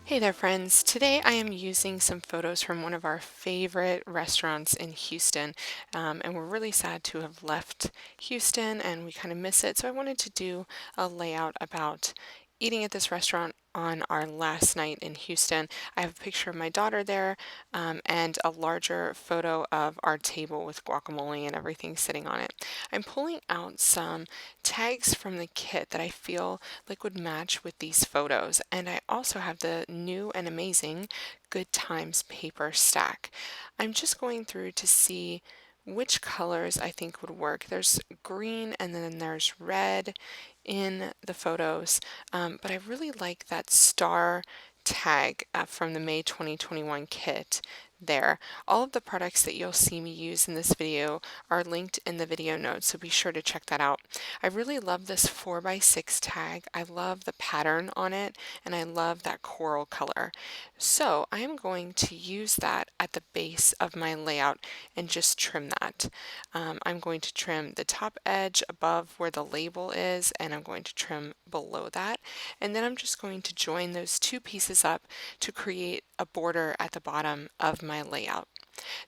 Hey there, friends. Today I am using some photos from one of our favorite restaurants in Houston, and we're really sad to have left Houston and we kind of miss it. So I wanted to do a layout about eating at this restaurant on our last night in Houston. I have a picture of my daughter there, and a larger photo of our table with guacamole and everything sitting on it. I'm pulling out some tags from the kit that I feel like would match with these photos. And I also have the new and amazing Good Times paper stack. I'm just going through to see which colors I think would work. There's green and then there's red in the photos, but I really like that star tag from the May 2021 kit there. All of the products that you'll see me use in this video are linked in the video notes, so be sure to check that out. I really love this 4x6 tag. I love the pattern on it and I love that coral color. So I am going to use that at the base of my layout and just trim that. I'm going to trim the top edge above where the label is, and I'm going to trim below that. And then I'm just going to join those two pieces up to create a border at the bottom of my layout.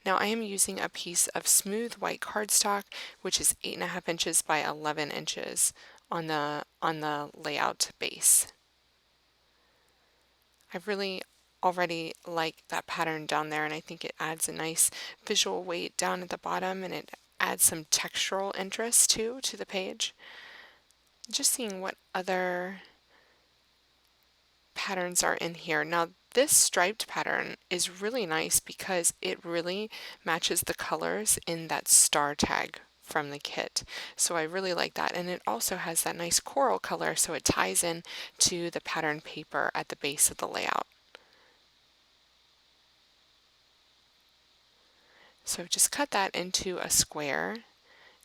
Now I am using a piece of smooth white cardstock, which is 8.5 inches by 11 inches on the layout base. I really already like that pattern down there, and I think it adds a nice visual weight down at the bottom, and it adds some textural interest too to the page. Just seeing what other patterns are in here. Now this striped pattern is really nice because it really matches the colors in that star tag from the kit. So I really like that, and it also has that nice coral color, so it ties in to the pattern paper at the base of the layout. So just cut that into a square,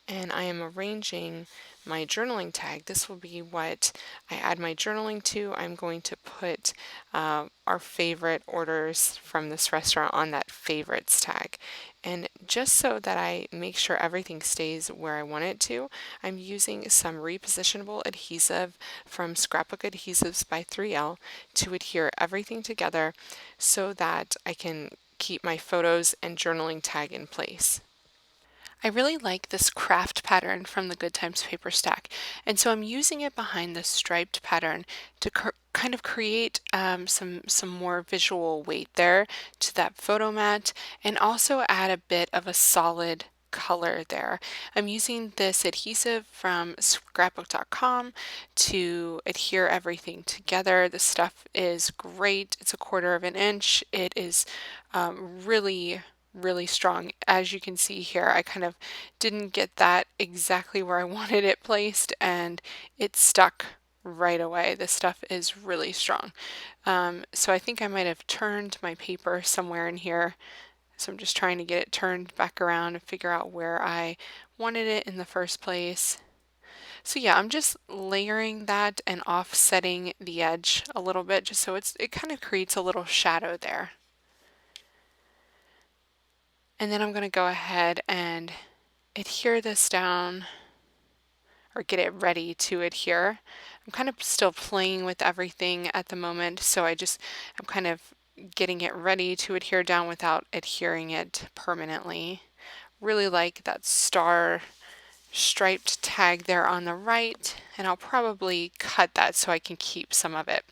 and I am arranging my journaling tag. This will be what I add my journaling to. I'm going to put our favorite orders from this restaurant on that favorites tag. And just so that I make sure everything stays where I want it to, I'm using some repositionable adhesive from Scrapbook Adhesives by 3Elle to adhere everything together so that I can keep my photos and journaling tag in place. I really like this craft pattern from the Good Times paper stack, and so I'm using it behind this striped pattern to kind of create some more visual weight there to that photo mat, and also add a bit of a solid color there. I'm using this adhesive from scrapbook.com to adhere everything together. The stuff is great. It's 1/4 of an inch. It is really strong. As you can see here, I kind of didn't get that exactly where I wanted it placed, and it stuck right away. This stuff is really strong. So I think I might have turned my paper somewhere in here. So I'm just trying to get it turned back around and figure out where I wanted it in the first place. So yeah, I'm just layering that and offsetting the edge a little bit just so it kind of creates a little shadow there. And then I'm going to go ahead and adhere this down, or get it ready to adhere. I'm kind of still playing with everything at the moment, so I'm kind of getting it ready to adhere down without adhering it permanently. Really like that star striped tag there on the right, and I'll probably cut that so I can keep some of it.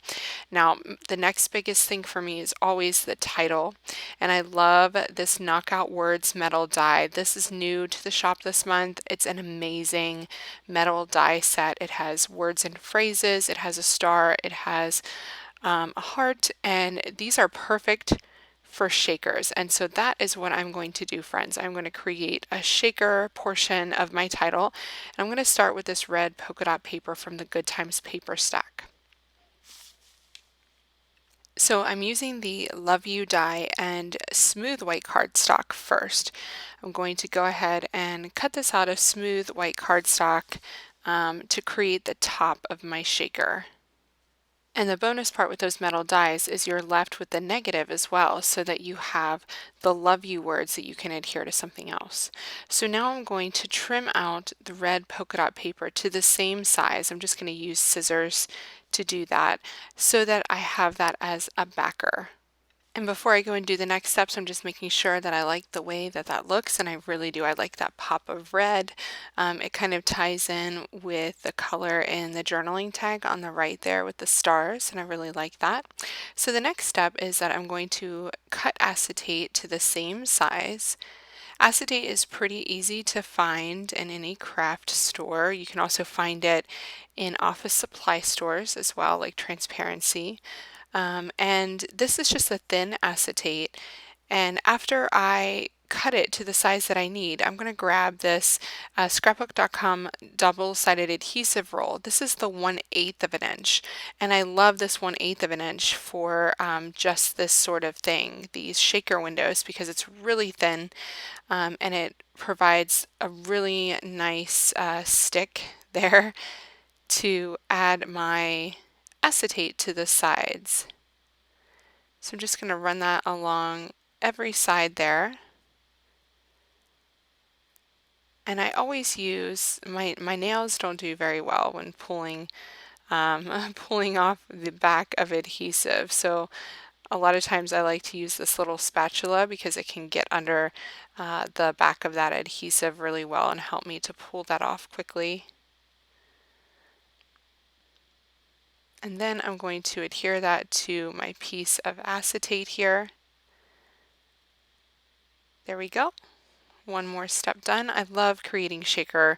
Now, the next biggest thing for me is always the title, and I love this Knockout Words metal die. This is new to the shop this month. It's an amazing metal die set. It has words and phrases, it has a star, it has a heart, and these are perfect for shakers. And so that is what I'm going to do, friends. I'm going to create a shaker portion of my title. And I'm going to start with this red polka dot paper from the Good Times paper stack. So I'm using the Love You die and smooth white cardstock first. I'm going to go ahead and cut this out of smooth white cardstock to create the top of my shaker. And the bonus part with those metal dies is you're left with the negative as well, so that you have the love you words that you can adhere to something else. So now I'm going to trim out the red polka dot paper to the same size. I'm just going to use scissors to do that so that I have that as a backer. And before I go and do the next steps, I'm just making sure that I like the way that that looks, and I really do. I like that pop of red. It kind of ties in with the color in the journaling tag on the right there with the stars, and I really like that. So the next step is that I'm going to cut acetate to the same size. Acetate is pretty easy to find in any craft store. You can also find it in office supply stores as well, like Transparency. And this is just a thin acetate. And after I cut it to the size that I need, I'm going to grab this scrapbook.com double-sided adhesive roll. This is the 1/8 of an inch. And I love this 1/8 of an inch for just this sort of thing, these shaker windows, because it's really thin and it provides a really nice stick there to add my acetate to the sides. So I'm just going to run that along every side there. And I always use, my nails don't do very well when pulling pulling off the back of adhesive. So a lot of times I like to use this little spatula because it can get under the back of that adhesive really well and help me to pull that off quickly. And then I'm going to adhere that to my piece of acetate here. There we go. One more step done. I love creating shaker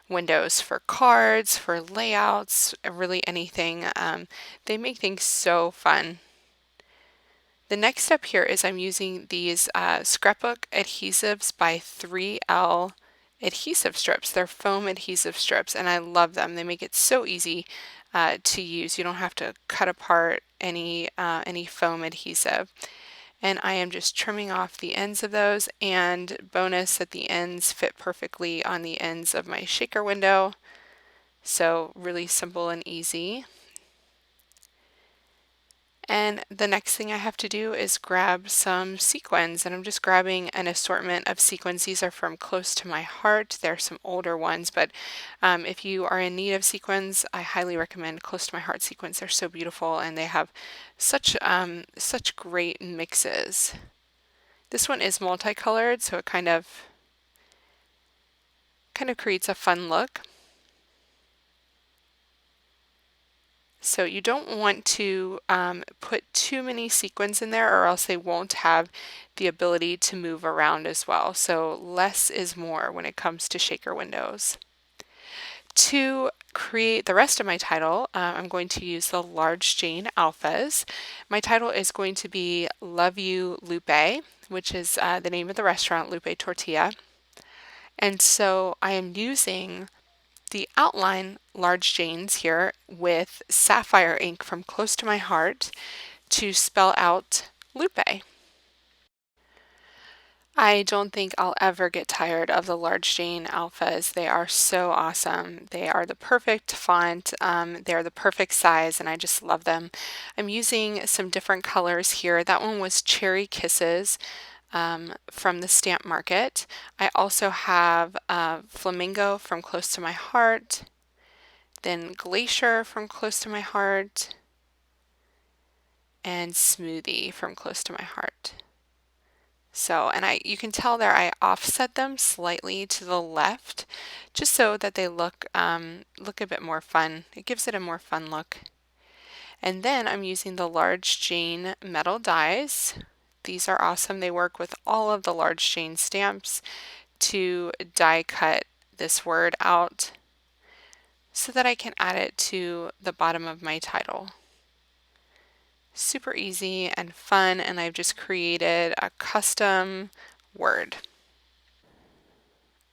windows for cards, for layouts, really anything. They make things so fun. The next step here is I'm using these scrapbook adhesives by 3Elle adhesive strips. They're foam adhesive strips, and I love them. They make it so easy to use. You don't have to cut apart any foam adhesive. And I am just trimming off the ends of those, and bonus that the ends fit perfectly on the ends of my shaker window. So really simple and easy. And the next thing I have to do is grab some sequins, and I'm just grabbing an assortment of sequins. These are from Close to My Heart. They're some older ones, but if you are in need of sequins, I highly recommend Close to My Heart sequins. They're so beautiful, and they have such great mixes. This one is multicolored, so it kind of creates a fun look. So you don't want to put too many sequins in there, or else they won't have the ability to move around as well. So less is more when it comes to shaker windows. To create the rest of my title, I'm going to use the large Jane alphas. My title is going to be Love You Lupe, which is the name of the restaurant, Lupe Tortilla. And so I am using the outline large Janes here with sapphire ink from Close to My Heart to spell out Lupe. I don't think I'll ever get tired of the large Jane alphas. They are so awesome. They are the perfect font. They're the perfect size, and I just love them. I'm using some different colors here. That one was Cherry Kisses from the Stamp Market. I also have Flamingo from Close to My Heart, then Glacier from Close to My Heart, and Smoothie from Close to My Heart. So, and you can tell there I offset them slightly to the left, just so that they look a bit more fun. It gives it a more fun look. And then I'm using the large Jane metal dies. These are awesome. They work with all of the large Jane stamps to die cut this word out so that I can add it to the bottom of my title. Super easy and fun, and I've just created a custom word.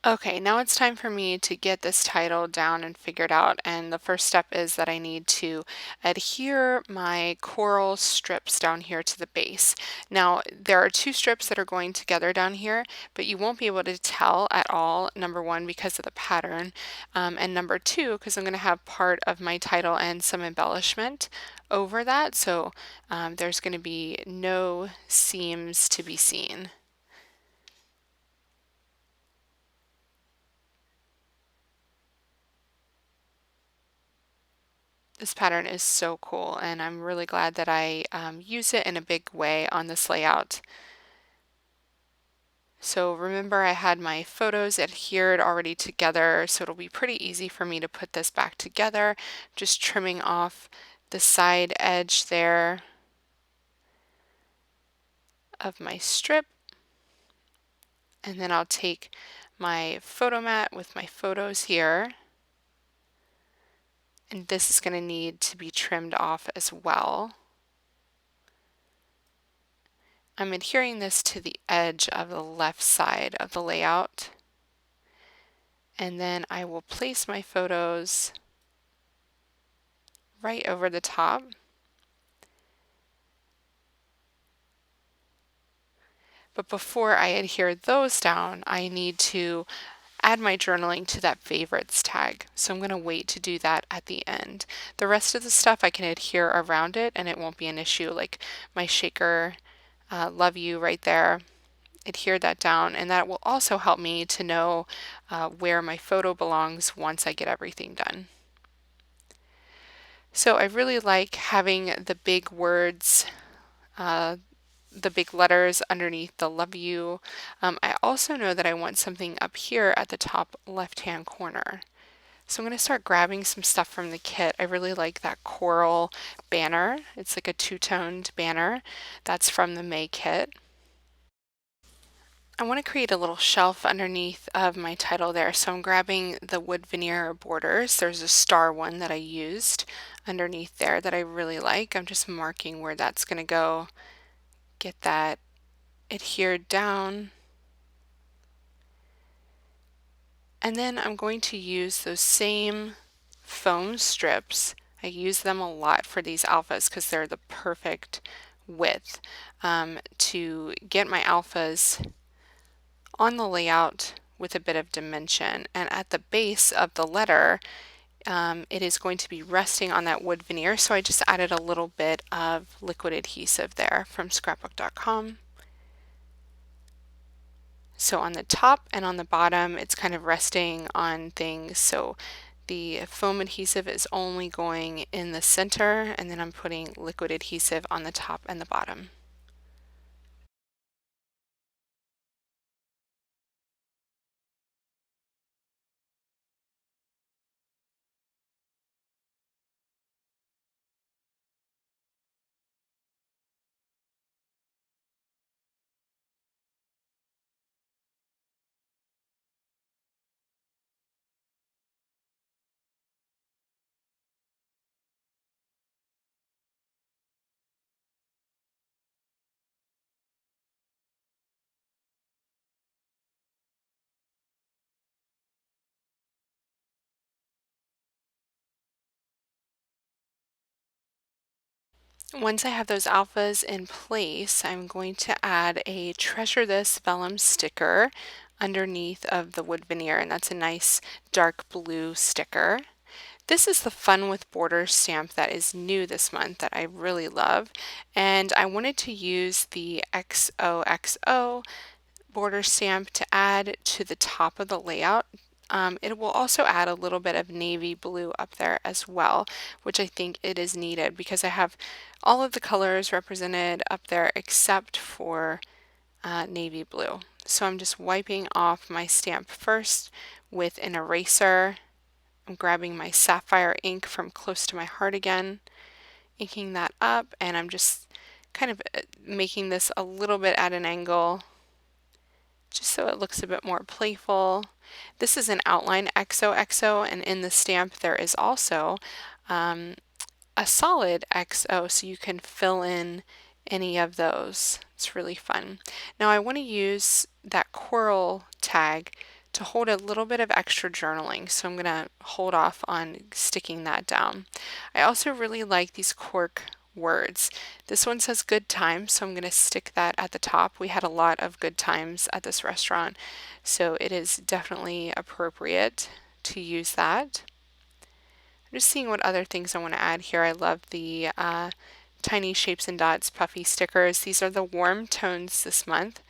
Okay, now it's time for me to get this title down and figured out. And the first step is that I need to adhere my coral strips down here to the base. Now, there are two strips that are going together down here, but you won't be able to tell at all, number one, because of the pattern, and number two, because I'm going to have part of my title and some embellishment over that. So there's going to be no seams to be seen. This pattern is so cool, and I'm really glad that I use it in a big way on this layout. So remember, I had my photos adhered already together, so it'll be pretty easy for me to put this back together, just trimming off the side edge there of my strip. And then I'll take my photo mat with my photos here, and this is going to need to be trimmed off as well. I'm adhering this to the edge of the left side of the layout. And then I will place my photos right over the top. But before I adhere those down, I need to add my journaling to that favorites tag. So I'm going to wait to do that at the end. The rest of the stuff I can adhere around it and it won't be an issue, like my shaker, love you right there. Adhere that down, and that will also help me to know where my photo belongs once I get everything done. So I really like having the big words, the big letters underneath the love you. I also know that I want something up here at the top left-hand corner. So I'm going to start grabbing some stuff from the kit. I really like that coral banner. It's like a two-toned banner. That's from the May kit. I want to create a little shelf underneath of my title there, so I'm grabbing the wood veneer borders. There's a star one that I used underneath there that I really like. I'm just marking where that's going to go. Get that adhered down. And then I'm going to use those same foam strips. I use them a lot for these alphas because they're the perfect width to get my alphas on the layout with a bit of dimension. And at the base of the letter, it is going to be resting on that wood veneer. So I just added a little bit of liquid adhesive there from scrapbook.com. So on the top and on the bottom, it's kind of resting on things. So the foam adhesive is only going in the center, and then I'm putting liquid adhesive on the top and the bottom. Once I have those alphas in place, I'm going to add a Treasure This vellum sticker underneath of the wood veneer, and that's a nice dark blue sticker. This is the Fun with Borders stamp that is new this month that I really love, and I wanted to use the xoxo border stamp to add to the top of the layout. It will also add a little bit of navy blue up there as well, which I think it is needed because I have all of the colors represented up there except for navy blue. So I'm just wiping off my stamp first with an eraser. I'm grabbing my sapphire ink from Close to My Heart again, inking that up, and I'm just kind of making this a little bit at an angle just so it looks a bit more playful. This is an outline xoxo, and in the stamp there is also a solid XO, so you can fill in any of those. It's really fun. Now I want to use that coral tag to hold a little bit of extra journaling, so I'm going to hold off on sticking that down. I also really like these cork words. This one says good times, so I'm going to stick that at the top. We had a lot of good times at this restaurant, so it is definitely appropriate to use that. I'm just seeing what other things I want to add here. I love the tiny shapes and dots puffy stickers. These are the warm tones this month.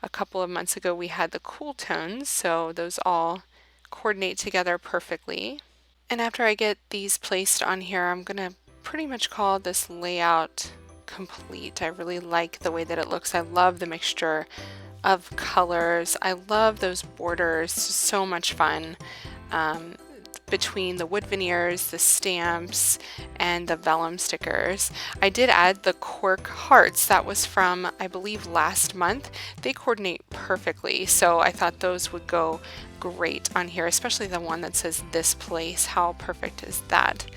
A couple of months ago we had the cool tones, so those all coordinate together perfectly. And after I get these placed on here, I'm going to pretty much call this layout complete. I really like the way that it looks. I love the mixture of colors. I love those borders, so much fun. Between the wood veneers, the stamps, and the vellum stickers. I did add the cork hearts. That was from, I believe, last month. They coordinate perfectly, so I thought those would go great on here, especially the one that says this place. How perfect is that?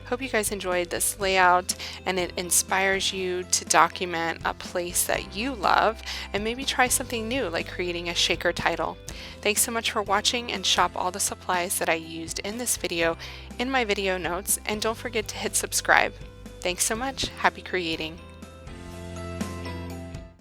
Hope you guys enjoyed this layout and it inspires you to document a place that you love and maybe try something new like creating a shaker title. Thanks so much for watching, and shop all the supplies that I used in this video in my video notes, and don't forget to hit subscribe. Thanks so much. Happy creating.